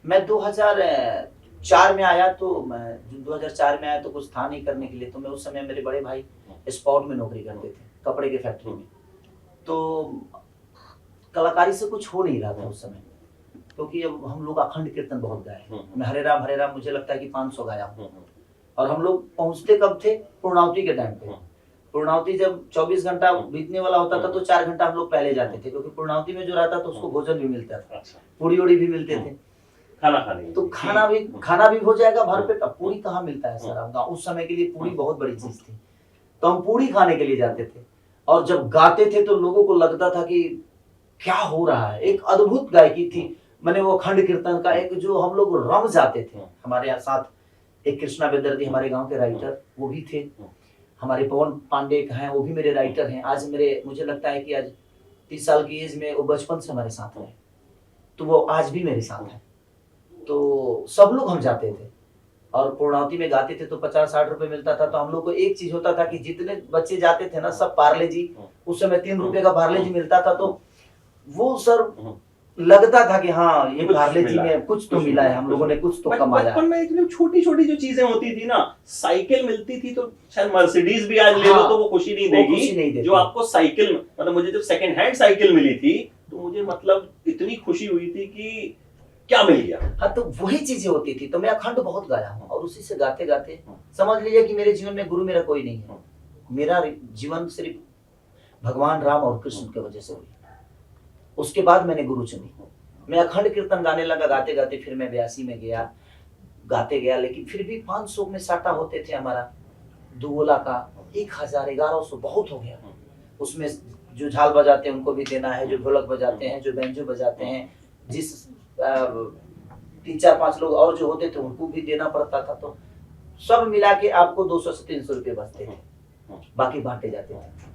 मैं 2004 में आया, तो मैं 2004 में आया तो कुछ था नहीं करने के लिए, तो मैं उस समय मेरे बड़े भाई स्पाउट में नौकरी करते थे, कपड़े के फैक्ट्री में। तो कलाकारी से कुछ हो नहीं रहा था उस समय, क्योंकि अब हम लोग अखंड कीर्तन बहुत गाए। मैं हरे राम मुझे लगता है कि 500 गाया हूँ। और हम लोग पहुंचते कब थे? पूर्णावती के टाइम पे। पूर्णावती जब 24 घंटा बीतने वाला होता था तो 4 घंटा हम लोग पहले जाते थे, क्योंकि पूर्णावती में जो रहता था उसको भोजन भी मिलता था, पूरी उड़ी भी मिलते थे, खाना खाने तो खाना भी हो जाएगा भरपेट। अब पूरी कहाँ मिलता है सर, अब उस समय के लिए पूरी बहुत बड़ी चीज थी, तो हम पूरी खाने के लिए जाते थे। और जब गाते थे तो लोगों को लगता था कि क्या हो रहा है, एक अद्भुत गायकी थी। मैंने वो खंड कीर्तन का एक जो हम लोग रम जाते थे। हमारे यहाँ साथ एक कृष्णा बेदर्दी हमारे गांव के राइटर वो भी थे, हमारे पवन पांडे हैं वो भी मेरे राइटर हैं। आज मुझे लगता है कि आज 30 साल की एज में वो बचपन से हमारे साथ रहे, तो वो आज भी मेरे साथ है। तो सब लोग हम जाते थे और पूर्णावती में गाते थे तो 50-60 रुपए मिलता था। तो हम लोग को एक चीज होता था कि जितने बच्चे जाते थे ना सब पार्ले जी, उस समय 3 रुपए का पार्ले जी मिलता था, तो वो सर लगता था कि हाँ ये पार्ले जी में कुछ तो मिला है, हम लोगों ने कुछ तो कमाया। बचपन में इतनी छोटी छोटी जो चीजें होती थी ना, साइकिल मिलती थी तो शायद मर्सिडीज भी आज ले लो तो वो खुशी नहीं देगी जो आपको साइकिल, मतलब मुझे जब सेकंड हैंड साइकिल मिली थी तो मुझे मतलब इतनी खुशी हुई थी कि क्या मिल गया। हाँ, तो वही चीजें होती थी। तो मैं अखंड बहुत गाया हूँ और उसी से गाते गाते समझ लीजिए कि मेरे जीवन में गुरु मेरा कोई नहीं है। मेरा जीवन सिर्फ भगवान राम और कृष्ण की वजह से हुई, उसके बाद मैंने गुरु चुनी। मैं अखंड कीर्तन गाने लगा गाते गाते, फिर मैं 82 में गया, गाते गया, लेकिन फिर भी 500 में साटा होते थे हमारा, दुगोला का 1000 1100 बहुत हो गया। उसमें जो झाल बजाते हैं उनको भी देना है, जो ढोलक बजाते हैं, जो बैंजो बजाते हैं, जिस 3-4-5 लोग और जो होते थे उनको भी देना पड़ता था। तो सब मिला के आपको 200 से 300 रुपए बचते थे, बाकी बांटे जाते थे।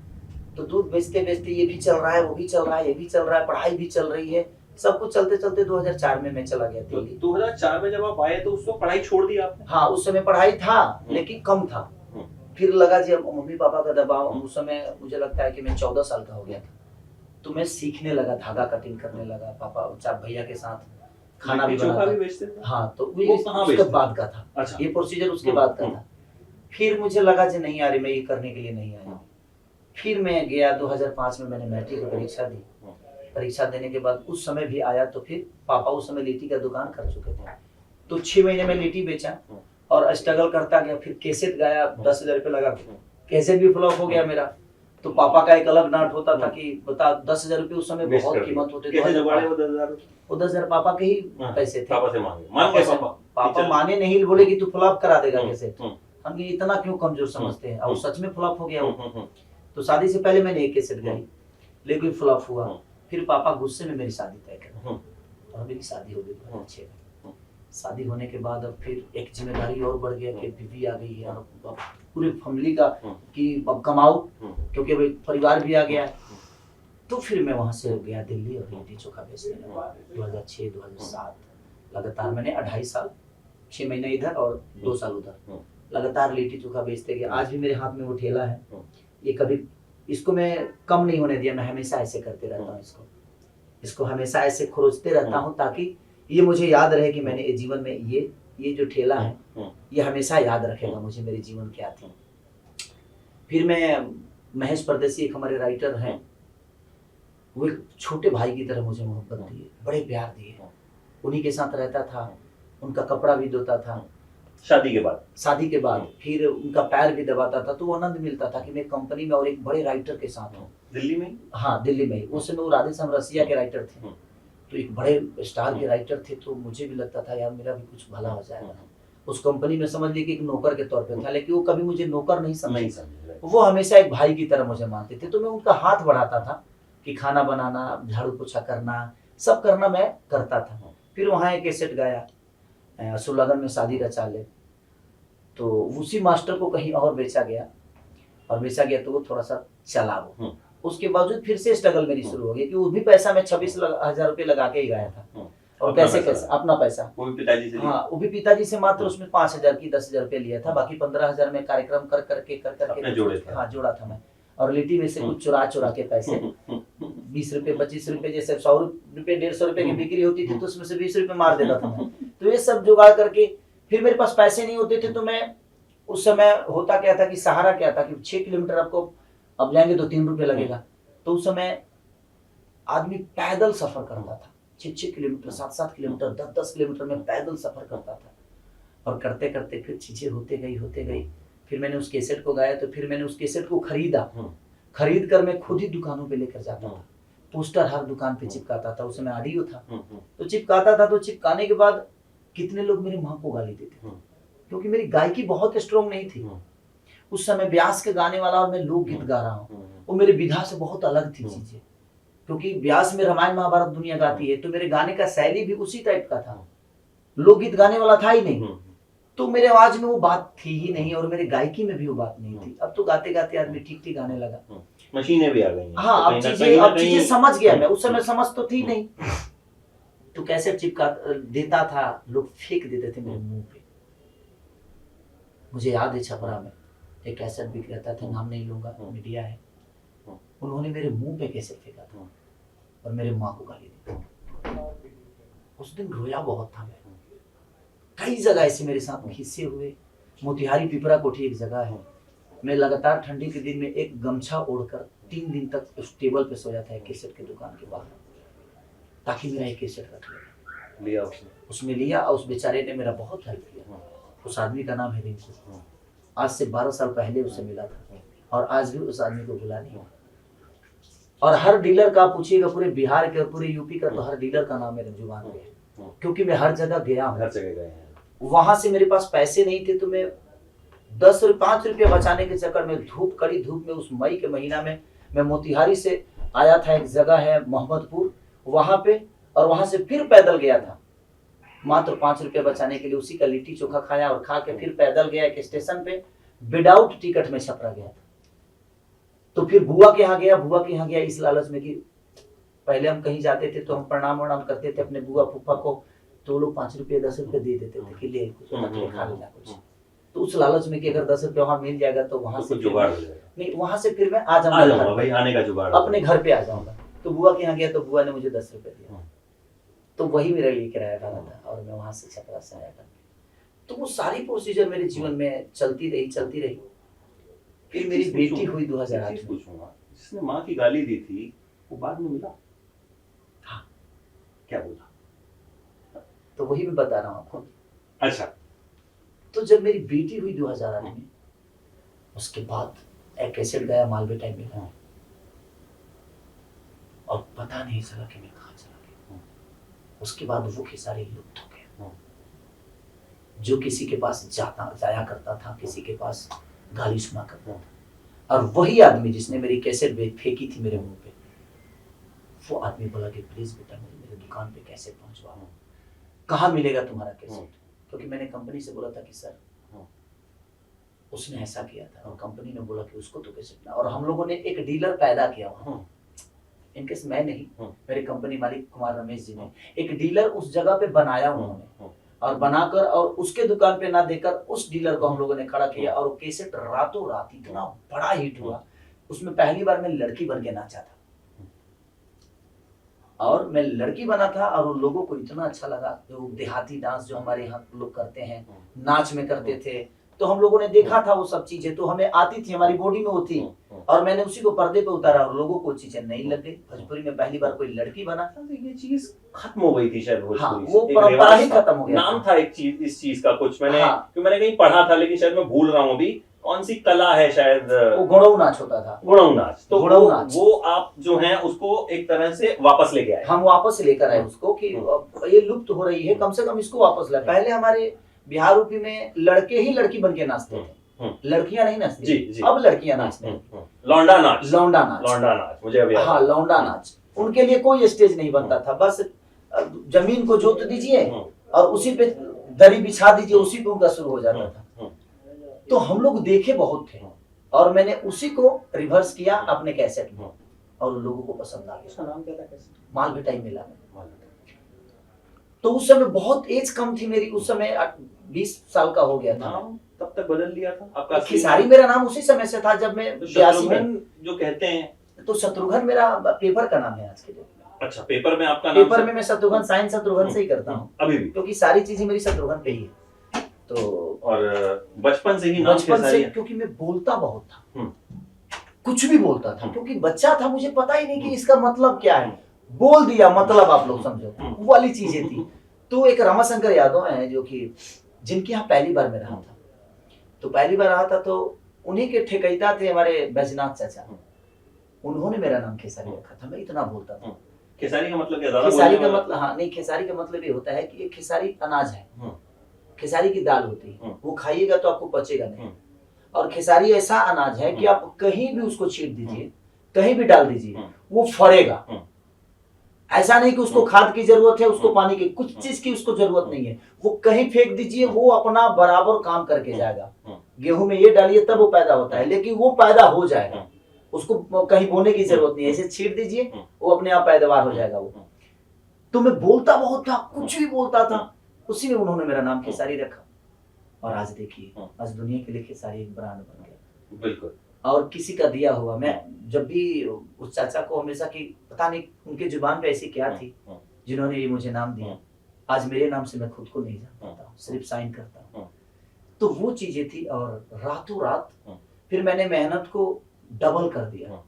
तो दूध बेचते बेचते ये भी चल रहा है, वो भी चल रहा है, ये भी चल रहा है, पढ़ाई भी चल रही है, सब कुछ चलते चलते 2004 में मैं चला गया तो दिल्ली। 2004 में जब आप आए तो उस वक्त पढ़ाई छोड़ दी आपने? हाँ, उस समय पढ़ाई था लेकिन कम था। फिर लगा जी अब मम्मी पापा का दबाव, उस समय मुझे लगता है कि मैं 14 साल का हो गया था, तो मैं सीखने लगा, धागा कटिंग करने लगा, पापा 4 भैया के साथ खाना भी बनाता। हाँ, तो उसके बाद का था। अच्छा। ये प्रोसीजर उसके बाद का था। फिर मुझे लगा जी नहीं यार मैं ये करने के लिए नहीं आया। फिर मैं गया 2005 में, मैंने मैट्रिक की परीक्षा दी। परीक्षा देने के बाद उस समय भी आया, तो फिर पापा उस समय लिट्टी का दुकान कर चुके थे, तो 6 महीने में लिट्टी बेचा और स्ट्रगल करता गया। फिर कैसेट गाया 10,000 रुपये लगा, कैसेट भी फ्लॉप हो गया मेरा। तो पापा का एक अलग डांट होता था कि बता 10,000 रुपये उस समय बहुत कीमत होते थे। वो 10,000 पापा के ही पैसे थे। पापा माने नहीं, बोले कि तू फ्लॉप करा देगा कैसेट। हम इतना क्यों कमजोर समझते हैं, और सच में फ्लॉप हो गया वो। तो शादी से पहले मैंने एक कैसेट गाई लेकिन फ्लॉप हुआ। फिर पापा गुस्से में मेरी शादी तय कर, और मेरी शादी हो गई बहुत अच्छे में। शादी होने के बाद अब फिर एक जिम्मेदारी और बढ़ गया कि बीवी आ गई है और पूरी फैमिली का कि अब कमाओ, क्योंकि अब परिवार भी आ गया। तो फिर मैं वहां से गया दिल्ली और लिट्टी चोखा बेचने लगा 2006-2007। लगातार मैंने 2.5 साल, 6 महीने इधर और 2 साल उधर लगातार लिट्टी चोखा बेचते गए। आज भी मेरे हाथ में वो ठेला है, ये कभी इसको मैं कम नहीं होने दिया। मैं हमेशा ऐसे करते रहता हूँ, इसको हमेशा ऐसे खोजते रहता हूँ ताकि ये मुझे याद रहे कि मैंने जीवन में ये जो ठेला है ये हमेशा याद रखेगा मुझे मेरे जीवन क्या थी। फिर मैं महेश परदेसी एक हमारे राइटर हैं, वो एक छोटे भाई की तरह मुझे मोहब्बत दिए, बड़े प्यार दिए। उन्हीं के साथ रहता था, उनका कपड़ा भी धोता था शादी के बाद फिर उनका पैर भी दबाता था। तो आनंद मिलता था कि मैं कंपनी में और एक बड़े राइटर के साथ हूँ। दिल्ली में? हाँ, दिल्ली में। उस समय वो राधेश्याम रसिया के राइटर थे, तो एक बड़े स्टार के राइटर थे। तो मुझे भी लगता था यार मेरा भी कुछ भला हो जाएगा। उस कंपनी में समझ लीजिए कि एक नौकर के तौर पे था, लेकिन वो कभी मुझे नौकर नहीं समझे, वो हमेशा एक भाई की तरह मुझे मानते थे। तो मैं उनका हाथ बढ़ाता था कि खाना बनाना, झाड़ू पोछा करना, सब करना मैं करता था। फिर वहाँ एक कैसेट गाया सुलगन में शादी रचा ले, तो उसी मास्टर को कहीं और बेचा गया तो वो थोड़ा सा चला वो। उसके बावजूद फिर से स्ट्रगल मेरी शुरू हो गई कि वो भी पैसा मैं 26,000 रुपये लगा के ही गाया था। और कैसे अपना पैसा, वो भी पिताजी से। हाँ, वो भी पिताजी से। मात्र उसमें 5,000 की 10,000 रुपये लिया था, बाकी 15,000 में कार्यक्रम कर करके हाँ जोड़ा था मैं। और लिट्टी में से कुछ चुरा चुरा के पैसे 20 रुपए 25 रुपए, जैसे 100 रुपए 150 रुपए की बिक्री होती थी तो उसमें से 20 रुपए मार देता था मैं। तो ये सब जुगाड़ करके, फिर मेरे पास पैसे नहीं होते थे तो मैं उस समय होता क्या था कि सहारा क्या था कि 6 किलोमीटर आपको अब जाएंगे तो 3 रुपए लगेगा। तो उस समय आदमी पैदल सफर करता था, 6 किलोमीटर 7 किलोमीटर 10 किलोमीटर में पैदल सफर करता था। और करते करते फिर चीजें होते गई। फिर मैंने उस कैसेट को गाया, तो फिर मैंने उस कैसेट को खरीदा, खरीद कर मैं खुद ही दुकानों पे लेकर जाता था, पोस्टर हर दुकान पे चिपकाता था। उस समय ऑडियो था तो चिपकाता था। तो चिपकाने के बाद कितने लोग मेरी माँ को गाली देते थे क्योंकि मेरी गायकी बहुत स्ट्रॉन्ग नहीं थी। उस समय व्यास के गाने वाला और मैं लोकगीत गा रहा हूँ, वो मेरी विधा से बहुत अलग थी चीजें, क्योंकि व्यास में रामायण महाभारत दुनिया गाती है तो मेरे गाने का शैली भी उसी टाइप का था, लोकगीत गाने वाला था ही नहीं। तो मेरे आवाज में वो बात थी ही नहीं और मेरे गायकी में भी वो बात नहीं थी। अब तो गाते गाते आदमी ठीक ठीक गाने लगा, मशीनें भी आ गई हैं। हाँ, अब चीजें समझ गया मैं, उस समय समझ तो थी नहीं। तो कैसे चिपका देता था, लोग फेंक देते थे मेरे मुंह पे। मुझे याद है छपरा में एक कैसेट बिक रहता था, नाम नहीं लूंगा, मीडिया है, उन्होंने मेरे मुंह पे कैसेट फेंका था और मेरे माँ को गाली दी। उस दिन रोया बहुत था मैं। कई जगह ऐसे मेरे साथ किस्से हुए। मोतिहारी पिपरा कोठी एक जगह है, मैं लगातार ठंडी के दिन में एक गमछा ओढ़कर 3 दिन तक उस टेबल पे सोया था एक कैसेट के दुकान के बाहर, ताकि मेरा एक कैसेट रख लिया उसमें लिया। और उस बेचारे ने मेरा बहुत हेल्प किया। उस आदमी का नाम है रिंकू। आज से 12 साल पहले उससे मिला था और आज भी उस आदमी को भुला नहीं। और हर डीलर का पूछिएगा, पूरे बिहार के और पूरे यूपी का, तो हर डीलर का नाम मेरे जुबान पे है, क्योंकि मैं हर जगह गया हूँ। हर जगह गए हैं। वहां से मेरे पास पैसे नहीं थे तो मैं 5 रुपये बचाने के चक्कर में कड़ी धूप में उस मई के महीना में मैं मोतिहारी से आया था, एक जगह है मोहम्मदपुर वहां पे, और वहां से फिर पैदल गया था मात्र 5 रुपये बचाने के लिए। उसी का लिट्टी चोखा खाया और खा के फिर पैदल गया एक स्टेशन पे, विदाउट टिकट में छपरा गया था। तो फिर बुआ के यहाँ गया इस लालच में कि पहले हम कहीं जाते थे तो हम प्रणाम करते थे अपने बुआ फूफा को, तो लोग 5 रुपये 10 रुपये दे देते थे कि ले कुछ खा लेना कुछ। तो उस लालच में कि अगर 10 रुपये वहां मिल जाएगा तो वहां से जुगाड़ हो जाएगा, नहीं वहां से फिर मैं आ जाऊंगा भाई, आने का जुगाड़, अपने घर पे आ जाऊंगा। तो बुआ के यहाँ गया तो बुआ ने मुझे 10 रुपये दिया, तो वही मेरे लिए किराया डाला था और मैं वहां से छपरा से आया था। तो वो सारी प्रोसीजर मेरे जीवन में चलती रही। फिर मेरी बेटी हुई 2008 में। पूछूंगा, जिसने माँ की गाली दी थी वो बाद में मिला? हाँ। क्या बोला? तो वही मैं बता रहा हूँ आपको। अच्छा। तो जब मेरी बेटी हुई 2008 में, उसके बाद एक कैसेट गया मालवे टाइम में, और पता नहीं चला कि मैं कहाँ चला गया। उसके बाद वो खेसारी लुप्त हो गया। जो किसी के पास जाया करता था, किसी के पास गाली सुना करता था, और वही आदमी जिसने मेरी कैसेट फेंकी थी मेरे मुंह पे, वो आदमी बोला कि प्लीज बेटा मेरे दुकान पे कैसेट पहुंचवाओ, कहाँ मिलेगा तुम्हारा कैसेट? क्योंकि मैंने कंपनी से बोला था कि सर उसने ऐसा किया था, और कंपनी ने बोला कि उसको तो कैसेट ना। और हम लोगों ने एक डीलर पैदा किया वहां, इनकेस मैं नहीं, मेरे कंपनी मालिक कुमार रमेश जी ने एक डीलर उस जगह पे बनाया उन्होंने, और बनाकर और उसके दुकान पे ना देकर उस डीलर को हम लोगों ने खड़ा किया, और वो कैसेट रातों रात इतना बड़ा हिट हुआ। उसमें पहली बार मैं लड़की बन के नाचा था, और मैं लड़की बना था, और उन लोगों को इतना अच्छा लगा। जो देहाती डांस जो हमारे यहाँ लोग करते हैं, नाच में करते थे, तो हम लोगों ने देखा था वो सब चीजें, तो हमें आती थी, हमारी बॉडी में होती, और मैंने उसी को पर्दे पे उतारा और लोगों को चीजें नहीं लग गई। भोजपुरी में पहली बार कोई लड़की बना, ये चीज खत्म हो गई थी शायद भोजपुरी। हाँ, वो परंपरा ही खत्म हो गया। नाम था एक चीज, इस चीज का कुछ मैंने कहीं पढ़ा था, लेकिन शायद मैं भूल रहा हूँ अभी कौन सी कला है, शायद वो गुड़ऊ नाच होता था। गुड़ऊ नाच। तो गुड़ऊ नाच वो आप जो है उसको एक तरह से वापस लेके आए। हम वापस लेकर आए उसको कि ये लुप्त हो रही है, कम से कम इसको वापस लाए। पहले हमारे बिहार यूपी में लड़के ही लड़की बन के नाचते थे, लड़कियां नहीं नाचती। जी। अब लड़कियां नाचते हैं। लौंडा नाच मुझे अभी हाँ, लौंडा नाच। उनके लिए कोई स्टेज नहीं बनता था, बस जमीन को जोत दीजिए और उसी पे दरी बिछा दीजिए, उसी पे उनका शुरू हो जाता था। तो हम लोग देखे बहुत थे, और मैंने उसी को रिवर्स किया अपने कैसेट में, और उन लोगों को पसंद आ गया। उसका नाम क्या था कैसेट? मालभेटाई मेला में। तो उस समय बहुत एज कम थी मेरी, उस समय 20 साल का हो गया था। तब तक बदल लिया था आपका असली खेसारी नाम? मेरा नाम उसी समय से था जब मैं तो 82 में। शत्रुघ्न जो कहते हैं, तो शत्रुघ्न मेरा पेपर का नाम है आज के डेट में। अच्छा पेपर में आपका नाम पेपर में मैं शत्रुघ्न साइन शत्रुघ्न से ही करता हूँ, अभी भी? क्योंकि सारी चीजें मेरी शत्रुघ्न पे ही है। तो और बचपन से ही नाम बचपन खेसारी से, है? क्योंकि मैं बोलता बहुत था, हम्म। कुछ भी बोलता था, हम्म। क्योंकि बच्चा था, मुझे पता ही नहीं कि इसका मतलब क्या है, बोल दिया मतलब, आप लोग समझो वो वाली चीजें थी। तो एक रमाशंकर यादव है जो कि जिनके यहाँ पहली बार मैं रहा था, तो पहली बार रहा था तो उन्हीं के ठेकैता थे हमारे बैजनाथ चाचा, उन्होंने मेरा नाम खेसारी रखा था। मैं इतना बोलता था। खेसारी का मतलब क्या? ज्यादा खेसारी बोलने का वाला? मतलब, हाँ नहीं, खेसारी का मतलब ये होता है कि ये खेसारी अनाज है, हम्म। खेसारी की दाल होती है, हम्म। वो खाइएगा तो आपको पचेगा नहीं। हम्म। और खेसारी ऐसा अनाज है कि आप कहीं भी उसको छीट दीजिए, कहीं भी डाल दीजिए, वो फरेगा। ऐसा नहीं कि उसको खाद की जरूरत है, उसको पानी की, कुछ चीज की उसको जरूरत नहीं है, वो कहीं फेंक दीजिए, वो अपना बराबर काम करके जाएगा। गेहूं में ये डालिए तब वो पैदा होता है, लेकिन वो पैदा हो जाएगा, उसको कहीं बोने की जरूरत नहीं है, ऐसे छीट दीजिए, वो अपने आप पैदावार हो जाएगा। वो तो मैं बोलता बहुत था, कुछ भी बोलता था, उसी में उन्होंने मेरा नाम खेसारी रखा। और आज देखिए, आज दुनिया के लिए खेसारी एक ब्रांड बन गया। बिल्कुल। और किसी का दिया हुआ, मैं जब भी उस चाचा को हमेशा की, पता नहीं उनके जुबान पे ऐसी क्या थी जिन्होंने ये मुझे नाम दिया, आज मेरे नाम से मैं खुद को नहीं जान पाता हूँ, सिर्फ साइन करता हूँ। तो वो चीजें थी, और रातों रात फिर मैंने मेहनत को डबल कर दिया।